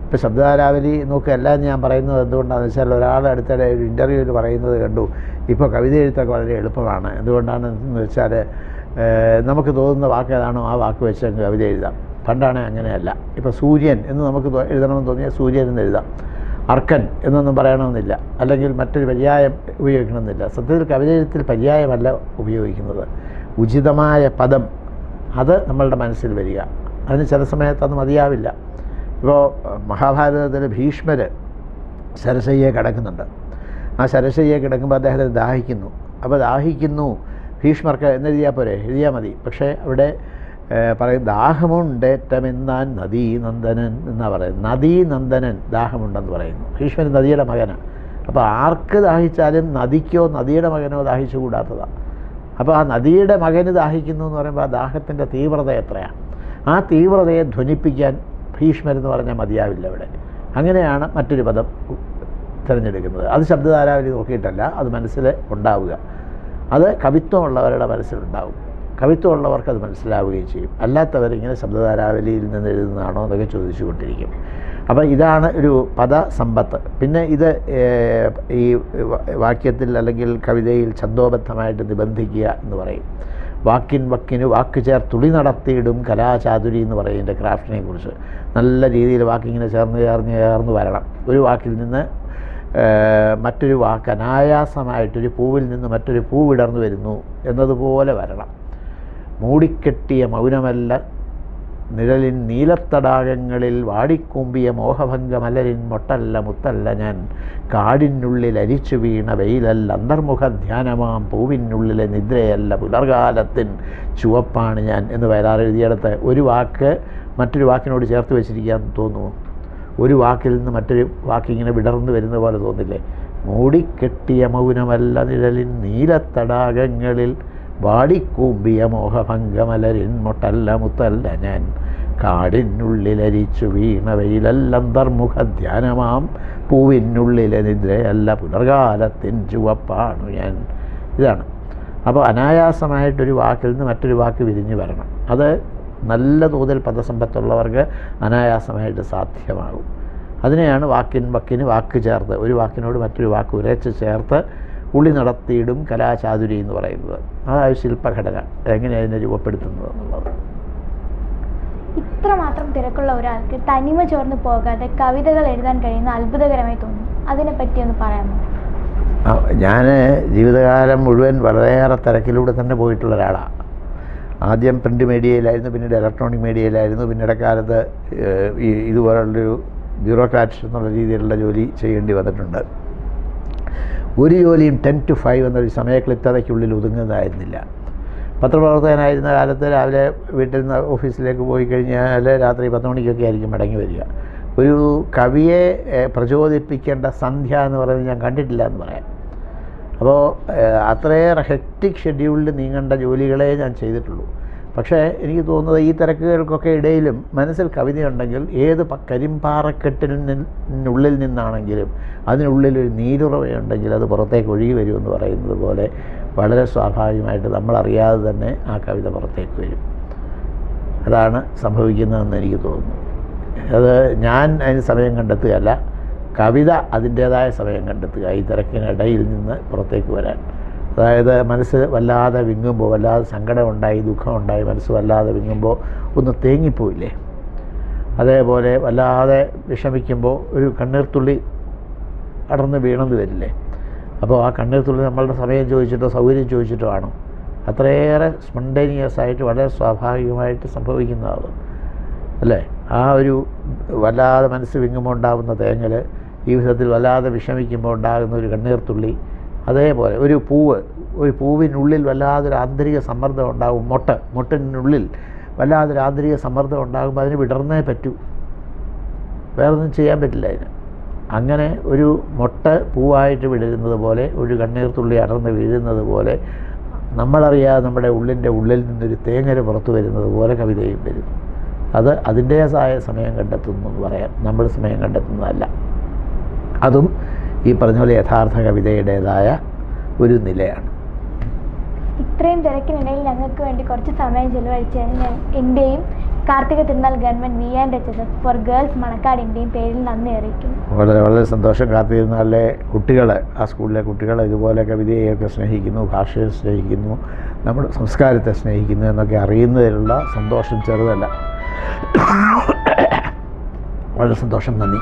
ഇപ്പോൾ ശബ്ദാരാവലി നോക്കുകയല്ല എന്ന് ഞാൻ പറയുന്നത് എന്തുകൊണ്ടാണെന്ന് വെച്ചാൽ, ഒരാൾ അടുത്തിടെ ഒരു ഇൻ്റർവ്യൂവിൽ പറയുന്നത് കണ്ടു, ഇപ്പോൾ കവിത എഴുത്തൊക്കെ വളരെ എളുപ്പമാണ്. എന്തുകൊണ്ടാണെന്ന് വെച്ചാൽ നമുക്ക് തോന്നുന്ന വാക്ക് ഏതാണോ ആ വാക്ക് വെച്ച് കവിത എഴുതാം. പണ്ടാണെങ്കിൽ അങ്ങനെയല്ല. ഇപ്പോൾ സൂര്യൻ എന്ന് നമുക്ക് എഴുതണമെന്ന് തോന്നിയാൽ സൂര്യൻ എന്ന് എഴുതാം. അർക്കൻ എന്നൊന്നും പറയണമെന്നില്ല, അല്ലെങ്കിൽ മറ്റൊരു പര്യായം ഉപയോഗിക്കണമെന്നില്ല. സത്യത്തിൽ കവിത എഴുത്തിൽ പര്യായമല്ല ഉപയോഗിക്കുന്നത്, ഉചിതമായ പദം അത് നമ്മളുടെ മനസ്സിൽ വരിക. അതിന് ചില സമയത്ത് അത് മതിയാവില്ല. ഇപ്പോൾ മഹാഭാരതത്തിൽ ഭീഷ്മർ സരസയ്യെ കിടക്കുന്നുണ്ട്. ആ സരസയ്യെ കിടക്കുമ്പോൾ അദ്ദേഹത്തിന് ദാഹിക്കുന്നു. അപ്പോൾ ദാഹിക്കുന്നു ഭീഷ്മർക്ക് എന്നെഴുതിയാൽ പോരെ, എഴുതിയാൽ മതി. പക്ഷേ അവിടെ പറയും ദാഹമുണ്ടേറ്റമെന്നാൻ നദീനന്ദനൻ എന്നാണ് പറയുന്നത്. നദീനന്ദനൻ ദാഹമുണ്ടെന്ന് പറയുന്നു. ഭീഷ്മർ നദിയുടെ മകനാണ്. അപ്പോൾ ആർക്ക് ദാഹിച്ചാലും നദിക്കോ നദിയുടെ മകനോ ദാഹിച്ചുകൂടാത്തതാണ്. അപ്പോൾ ആ നദിയുടെ മകന് ദാഹിക്കുന്നു എന്ന് പറയുമ്പോൾ ആ ദാഹത്തിൻ്റെ തീവ്രത എത്രയാണ്? ആ തീവ്രതയെ ധ്വനിപ്പിക്കാൻ ഭീഷ്മരെന്ന് പറഞ്ഞാൽ മതിയാവില്ല ഇവിടെ. അങ്ങനെയാണ് മറ്റൊരു പദം തിരഞ്ഞെടുക്കുന്നത്. അത് ശബ്ദധാരാവലി നോക്കിയിട്ടല്ല, അത് മനസ്സിൽ ഉണ്ടാവുക. അത് കവിത്വമുള്ളവരുടെ മനസ്സിലുണ്ടാവും. കവിത്വമുള്ളവർക്ക് അത് മനസ്സിലാവുകയും ചെയ്യും. അല്ലാത്തവരിങ്ങനെ ശബ്ദധാരാവലിയിൽ നിന്ന് എഴുതുന്നതാണോ എന്നൊക്കെ ചോദിച്ചുകൊണ്ടിരിക്കും. അപ്പോൾ ഇതാണ് ഒരു പദസമ്പത്ത്. പിന്നെ ഇത് ഈ വാക്യത്തിൽ അല്ലെങ്കിൽ കവിതയിൽ ഛന്ദോബദ്ധമായിട്ട് നിബന്ധിക്കുക എന്ന് പറയും. വാക്കിൻ വക്കിന് വാക്ക് തുളി നടത്തിയിടും കലാചാതുരി എന്ന് പറയും. ഇതിൻ്റെ ക്രാഫ്റ്റിനെ കുറിച്ച് നല്ല രീതിയിൽ വാക്കിങ്ങനെ ചേർന്ന് വരണം. ഒരു വാക്കിൽ നിന്ന് മറ്റൊരു വാക്ക് അനായാസമായിട്ടൊരു പൂവിൽ നിന്ന് മറ്റൊരു പൂ വിടർന്നു വരുന്നു എന്നതുപോലെ വരണം. മൂടിക്കെട്ടിയ മൗനമല്ല നിഴലിൻ നീലത്തടാകങ്ങളിൽ വാടിക്കൂമ്പിയ മോഹഭംഗ മലരിൻ മൊട്ടല്ല മുത്തല്ല ഞാൻ കാടിനുള്ളിൽ അരിച്ചു വീണ വെയിലല്ല അന്തർമുഖ ധ്യാനമാം പൂവിനുള്ളിലെ നിദ്രയല്ല പുലർകാലത്തിൻ ചുവപ്പാണ് ഞാൻ എന്ന് വയലാർ എഴുതിയിടത്ത് ഒരു വാക്ക് മറ്റൊരു വാക്കിനോട് ചേർത്ത് വെച്ചിരിക്കാൻ തോന്നുന്നു. ഒരു വാക്കിൽ നിന്ന് മറ്റൊരു വാക്കിങ്ങനെ വിടർന്നു വരുന്ന പോലെ തോന്നില്ലേ? മൂടിക്കെട്ടിയ മൗനമല്ല നിഴലിൻ നീലത്തടാകങ്ങളിൽ വാടിക്കൂമ്പിയ മോഹഭംഗമലരിൻ മൊട്ടല്ല മുത്തല്ല ഞാൻ കാടിനുള്ളിലരിച്ചു വീണ വെയിലല്ലന്തർമുഖ ധ്യാനമാം പൂവിനുള്ളിലെ നിദ്രയല്ല പുലർകാലത്തിൻ ചുവപ്പാണു ഞാൻ. ഇതാണ്. അപ്പോൾ അനായാസമായിട്ടൊരു വാക്കിൽ നിന്ന് മറ്റൊരു വാക്ക് വിരിഞ്ഞു വരണം. അത് നല്ല തോതിൽ പദസമ്പത്തുള്ളവർക്ക് അനായാസമായിട്ട് സാധ്യമാകും. അതിനെയാണ് വാക്കിൻ വക്കിന് വാക്ക് ചേർത്ത് ഒരു വാക്കിനോട് മറ്റൊരു വാക്ക് ഉരച്ച് ചേർത്ത് ഉള്ളി നടത്തിയിടും കലാചാതുരി എന്ന് പറയുന്നത്. അതായത് ശില്പഘടന എങ്ങനെയാണ് അതിനെ രൂപപ്പെടുത്തുന്നത് എന്നുള്ളത്. ഇത്രമാത്രം തിരക്കുള്ള ഒരാൾക്ക് തനിമ ചോർന്ന് പോകാതെ കവിതകൾ എഴുതാൻ കഴിയുന്ന അത്ഭുതകരമായി തോന്നുന്നു. അതിനെപ്പറ്റി ഒന്ന് പറയാമോ? ഞാൻ ജീവിതകാലം മുഴുവൻ വളരെയേറെ തിരക്കിലൂടെ തന്നെ പോയിട്ടുള്ള ഒരാളാണ്. ആദ്യം പ്രിൻ്റ് മീഡിയയിലായിരുന്നു, പിന്നീട് ഇലക്ട്രോണിക് മീഡിയയിലായിരുന്നു, പിന്നീട് കാലത്ത് ഇതുപോലുള്ളൊരു ബ്യൂറോക്രാറ്റ് എന്നുള്ള രീതിയിലുള്ള ജോലി ചെയ്യേണ്ടി വന്നിട്ടുണ്ട്. ഒരു ജോലിയും 10 to 5 എന്നൊരു സമയക്ലിപ്തതയ്ക്കുള്ളിൽ ഒതുങ്ങുന്നതായിരുന്നില്ല. പത്രപ്രവർത്തകനായിരുന്ന കാലത്ത് രാവിലെ വീട്ടിൽ നിന്ന് ഓഫീസിലേക്ക് പോയി കഴിഞ്ഞാൽ രാത്രി 10 മണിക്കൊക്കെ ആയിരിക്കും മടങ്ങി വരിക. ഒരു കവിയെ പ്രചോദിപ്പിക്കേണ്ട സന്ധ്യ എന്ന് പറയുന്നത് ഞാൻ കണ്ടിട്ടില്ല എന്ന് പറയാം. അപ്പോൾ അത്രയേറെ ഹെക്റ്റിക് ഷെഡ്യൂളിൽ നീങ്ങേണ്ട ജോലികളെ ഞാൻ ചെയ്തിട്ടുള്ളൂ. പക്ഷേ എനിക്ക് തോന്നുന്നത് ഈ തിരക്കുകൾക്കൊക്കെ ഇടയിലും മനസ്സിൽ കവിതയുണ്ടെങ്കിൽ ഏത് കരിമ്പാറക്കെട്ടിനുള്ളിൽ നിന്നാണെങ്കിലും അതിനുള്ളിലൊരു നീരുറവയുണ്ടെങ്കിൽ അത് പുറത്തേക്ക് ഒഴുകി വരുമെന്ന് പറയുന്നത് പോലെ വളരെ സ്വാഭാവികമായിട്ട് നമ്മളറിയാതെ തന്നെ ആ കവിത പുറത്തേക്ക് വരും. അതാണ് സംഭവിക്കുന്നതെന്ന് എനിക്ക് തോന്നുന്നു. അത് ഞാൻ അതിന് സമയം കണ്ടെത്തുകയല്ല, കവിത അതിൻ്റേതായ സമയം കണ്ടെത്തുക ഈ തിരക്കിനിടയിൽ നിന്ന് പുറത്തേക്ക് വരാൻ. അതായത് മനസ്സ് വല്ലാതെ വിങ്ങുമ്പോൾ, വല്ലാതെ സങ്കടമുണ്ടായി ദുഃഖമുണ്ടായി മനസ്സ് വല്ലാതെ വിങ്ങുമ്പോൾ ഒന്ന് തേങ്ങിപ്പോയില്ലേ, അതേപോലെ വല്ലാതെ വിഷമിക്കുമ്പോൾ ഒരു കണ്ണീർത്തുള്ളി അടർന്ന് വീണെന്ന് വരില്ലേ. അപ്പോൾ ആ കണ്ണീർത്തുള്ളി നമ്മളുടെ സമയം ചോദിച്ചിട്ടോ സൗകര്യം ചോദിച്ചിട്ടോ ആണോ? അത്രയേറെ സ്പോണ്ടേനിയസ് ആയിട്ട് വളരെ സ്വാഭാവികമായിട്ട് സംഭവിക്കുന്നതാണ് അല്ലേ. ആ ഒരു വല്ലാതെ മനസ്സ് വിങ്ങുമ്പോൾ ഉണ്ടാകുന്ന തേങ്ങൽ, ഈ വിധത്തിൽ വല്ലാതെ വിഷമിക്കുമ്പോൾ ഉണ്ടാകുന്ന ഒരു കണ്ണീർത്തുള്ളി, അതേപോലെ ഒരു പൂവിനുള്ളിൽ വല്ലാതൊരു ആന്തരിക സമ്മർദ്ദം ഉണ്ടാകും. മൊട്ടിനുള്ളിൽ വല്ലാതൊരു ആന്തരിക സമ്മർദ്ദം ഉണ്ടാകുമ്പോൾ അതിന് വിടർന്നേ പറ്റൂ, വേറൊന്നും ചെയ്യാൻ പറ്റില്ല അതിന്. അങ്ങനെ ഒരു പൂവായിട്ട് വിടരുന്നത് പോലെ, ഒരു കണ്ണീർത്തുള്ളി അടർന്ന് വീഴുന്നത് പോലെ, നമ്മളറിയാതെ നമ്മുടെ ഉള്ളിൽ നിന്നൊരു തേങ്ങൽ പുറത്തു വരുന്നത് പോലെ കവിതയും വരുന്നു. അത് അതിൻ്റേതായ സമയം കണ്ടെത്തുന്നു എന്ന് പറയാം, നമ്മൾ സമയം കണ്ടെത്തുന്നതല്ല. അതും ഈ പറഞ്ഞ പോലെ യഥാർത്ഥ കവിതയുടേതായ ഒരു നിലയാണ്. ഇത്രയും തിരക്കിനിടയിൽ ഞങ്ങൾക്ക് വേണ്ടി കുറച്ച് സമയം ചെലവഴിച്ചതിന് ഞാൻ എൻ്റെയും Karthika Thirunal government VN for girls മണക്കാടിൻ്റെയും പേരിൽ നന്ദി അറിയിക്കുന്നു. വളരെ വളരെ സന്തോഷം. കാർത്തിക തിരുനാളിലെ കുട്ടികൾ, ആ സ്കൂളിലെ കുട്ടികൾ ഇതുപോലെ കവിതയെയൊക്കെ സ്നേഹിക്കുന്നു, ഭാഷയെ സ്നേഹിക്കുന്നു, നമ്മുടെ സംസ്കാരത്തെ സ്നേഹിക്കുന്നു എന്നൊക്കെ അറിയുന്നതിലുള്ള സന്തോഷം ചെറുതല്ല. വളരെ സന്തോഷം. നന്ദി.